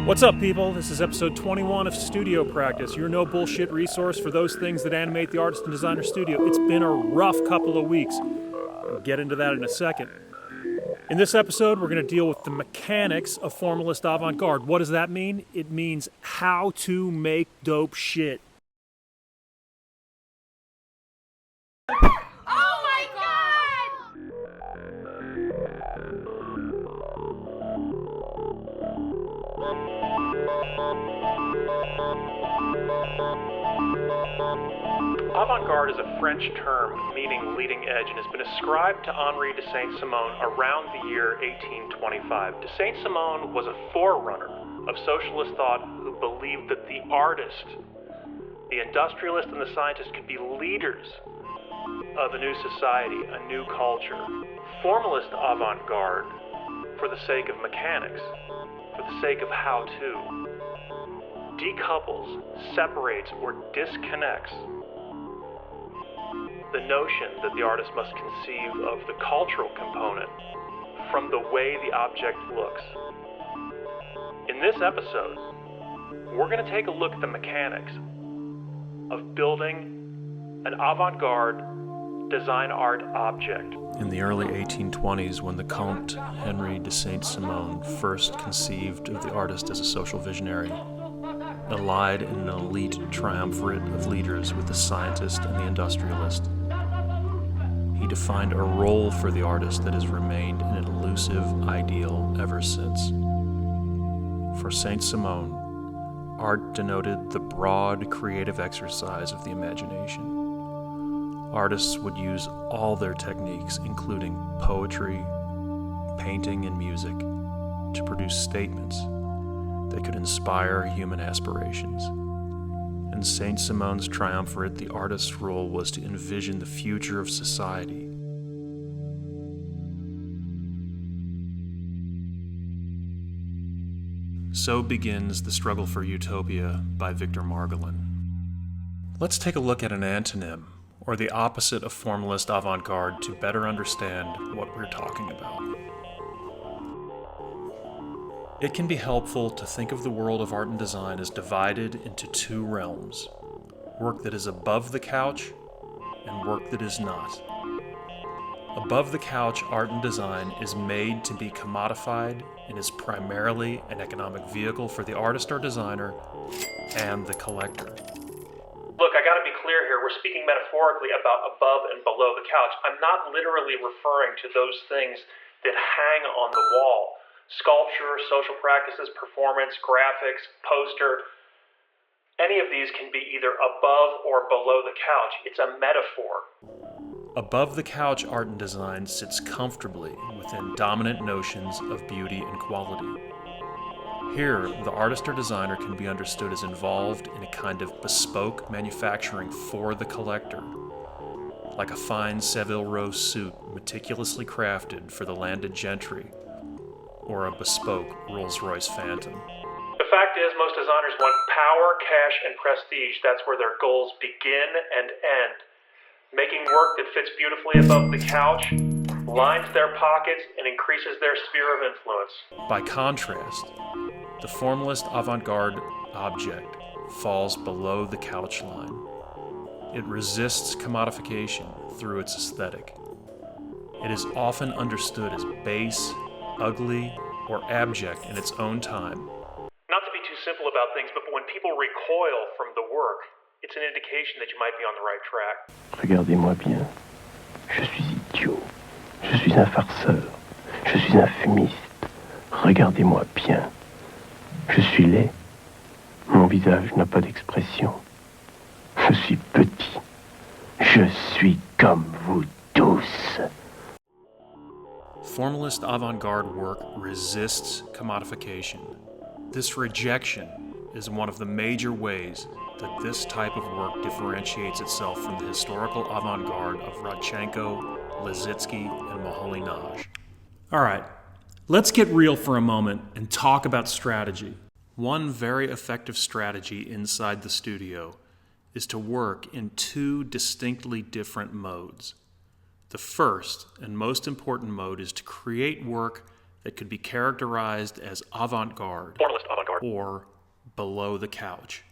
What's up, people? This is episode 21 of Studio Practice, your no bullshit resource for those things that animate the artist and designer studio. It's been a rough couple of weeks. I'll get into that in a second. In this episode, we're going to deal with the mechanics of Formalist Avant-Garde. What does that mean? It means how to make dope shit. Avant-garde is a French term meaning leading edge and has been ascribed to Henri de Saint-Simon around the year 1825. De Saint-Simon was a forerunner of socialist thought who believed that the artist, the industrialist, and the scientist could be leaders of a new society, a new culture. Formalist avant-garde, for the sake of mechanics, for the sake of how-to, decouples, separates, or disconnects the notion that the artist must conceive of the cultural component from the way the object looks. In this episode, we're going to take a look at the mechanics of building an avant-garde design art object. In the early 1820s, when the Comte Henri de Saint-Simon first conceived of the artist as a social visionary, allied in an elite triumvirate of leaders with the scientist and the industrialist, he defined a role for the artist that has remained an elusive ideal ever since. For Saint-Simon, art denoted the broad creative exercise of the imagination. Artists would use all their techniques, including poetry, painting, and music, to produce statements that could inspire human aspirations. In Saint-Simon's triumvirate, the artist's role was to envision the future of society. So begins The Struggle for Utopia by Victor Margolin. Let's take a look at an antonym, or the opposite of formalist avant-garde, to better understand what we're talking about. It can be helpful to think of the world of art and design as divided into two realms: work that is above the couch and work that is not. Above the couch art and design is made to be commodified and is primarily an economic vehicle for the artist or designer and the collector. Look, I gotta be clear here. We're speaking metaphorically about above and below the couch. I'm not literally referring to those things that hang on the wall. Sculpture, social practices, performance, graphics, poster. Any of these can be either above or below the couch. It's a metaphor. Above the couch art and design sits comfortably within dominant notions of beauty and quality. Here, the artist or designer can be understood as involved in a kind of bespoke manufacturing for the collector, like a fine Savile Row suit meticulously crafted for the landed gentry, or a bespoke Rolls-Royce Phantom. The fact is, most designers want power, cash, and prestige. That's where their goals begin and end. Making work that fits beautifully above the couch, lines their pockets, and increases their sphere of influence. By contrast, the formalist avant-garde object falls below the couch line. It resists commodification through its aesthetic. It is often understood as base, ugly, or abject in its own time. Not to be too simple about things, but when people recoil from the work, it's an indication that you might be on the right track. Regardez-moi bien. Je suis idiot. Je suis un farceur. Je suis un fumiste. Regardez-moi bien. Je suis laid. Mon visage n'a pas d'expression. Je suis petit. Je suis comme vous tous. Formalist avant-garde work resists commodification. This rejection is one of the major ways that this type of work differentiates itself from the historical avant-garde of Rodchenko, Lissitzky, and Moholy-Nagy. All right, let's get real for a moment and talk about strategy. One very effective strategy inside the studio is to work in two distinctly different modes. The first and most important mode is to create work that could be characterized as avant-garde. Formalist avant-garde. or below the couch,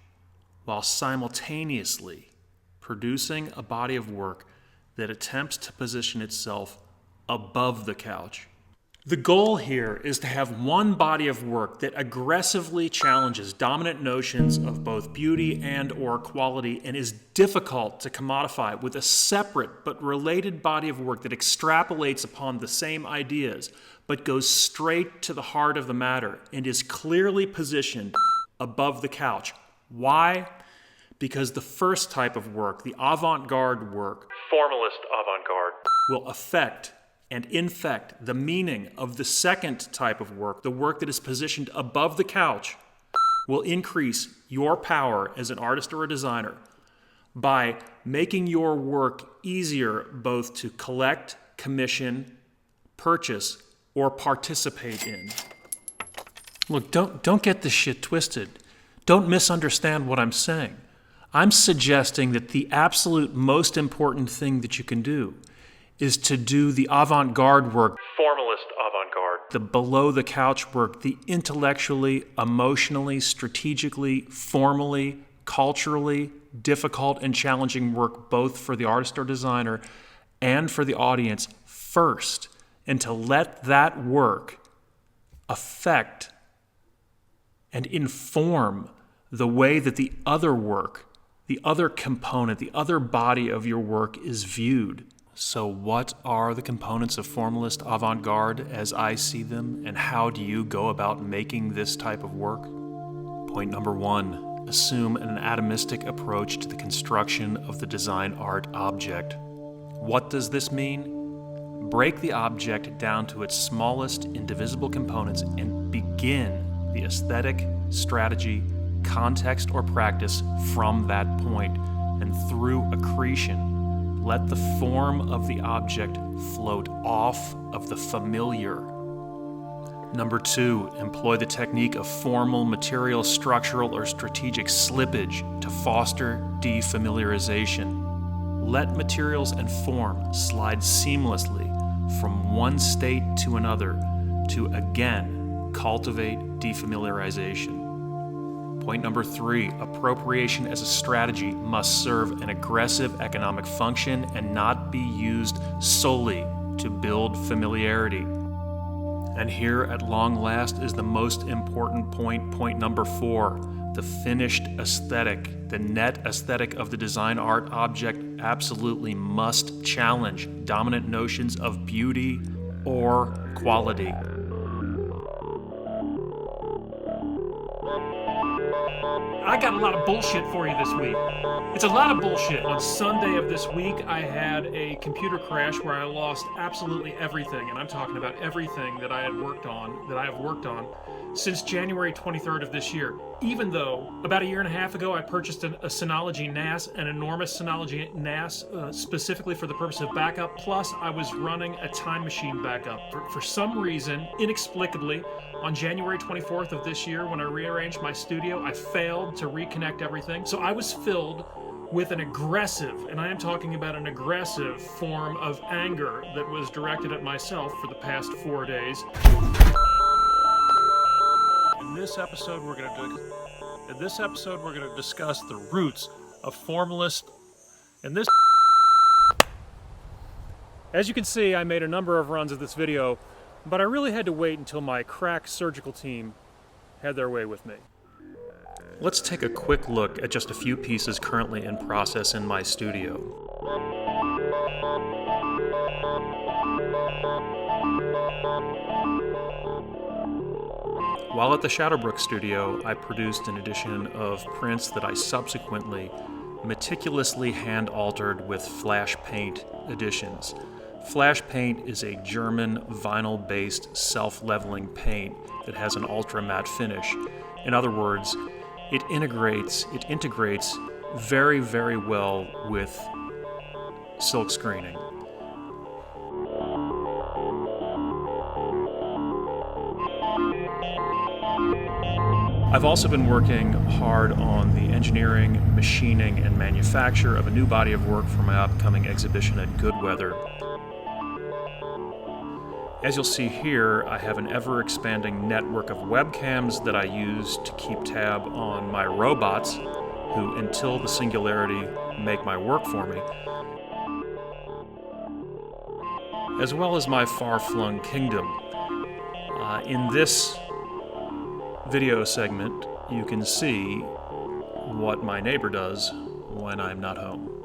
while simultaneously producing a body of work that attempts to position itself above the couch. The goal here is to have one body of work that aggressively challenges dominant notions of both beauty and or quality and is difficult to commodify, with a separate but related body of work that extrapolates upon the same ideas but goes straight to the heart of the matter and is clearly positioned above the couch. Why? Because the first type of work, the avant-garde work, formalist avant-garde, will affect and infect the meaning of the second type of work, the work that is positioned above the couch, will increase your power as an artist or a designer by making your work easier both to collect, commission, purchase, or participate in. Look, don't get this shit twisted. Don't misunderstand what I'm saying. I'm suggesting that the absolute most important thing that you can do is to do the avant-garde work, formalist avant-garde, the below-the-couch work, the intellectually, emotionally, strategically, formally, culturally difficult and challenging work, both for the artist or designer and for the audience first, and to let that work affect and inform the way that the other work, the other component, the other body of your work is viewed. So what are the components of formalist avant-garde as I see them, and how do you go about making this type of work? Point number one, assume an atomistic approach to the construction of the design art object. What does this mean? Break the object down to its smallest indivisible components and begin the aesthetic, strategy, context, or practice from that point, and through accretion, let the form of the object float off of the familiar. Number two, employ the technique of formal, material, structural, or strategic slippage to foster defamiliarization. Let materials and form slide seamlessly from one state to another to again cultivate defamiliarization. Point number three, appropriation as a strategy must serve an aggressive economic function and not be used solely to build familiarity. And here at long last is the most important point, point number four, the finished aesthetic, the net aesthetic of the design art object absolutely must challenge dominant notions of beauty or quality. I got a lot of bullshit for you this week. It's a lot of bullshit. On Sunday of this week, I had a computer crash where I lost absolutely everything, and I'm talking about everything that I have worked on since January 23rd of this year. Even though about a year and a half ago I purchased a Synology NAS, an enormous Synology NAS, specifically for the purpose of backup, plus I was running a Time Machine backup. For some reason, inexplicably, on January 24th of this year, when I rearranged my studio, I failed to reconnect everything. So I was filled with an aggressive, and I am talking about an aggressive form of anger that was directed at myself for the past 4 days. In this episode, we're going to discuss the roots of formalist. As you can see, I made a number of runs of this video, but I really had to wait until my crack surgical team had their way with me. Let's take a quick look at just a few pieces currently in process in my studio. While at the Shadowbrook studio, I produced an edition of prints that I subsequently meticulously hand-altered with flash paint editions. Flash paint is a German vinyl-based self-leveling paint that has an ultra-matte finish. In other words, it integrates very, very well with silk screening. I've also been working hard on the engineering, machining, and manufacture of a new body of work for my upcoming exhibition at Goodweather. As you'll see here, I have an ever-expanding network of webcams that I use to keep tab on my robots, who, until the singularity, make my work for me, as well as my far-flung kingdom. In this video segment, you can see what my neighbor does when I'm not home.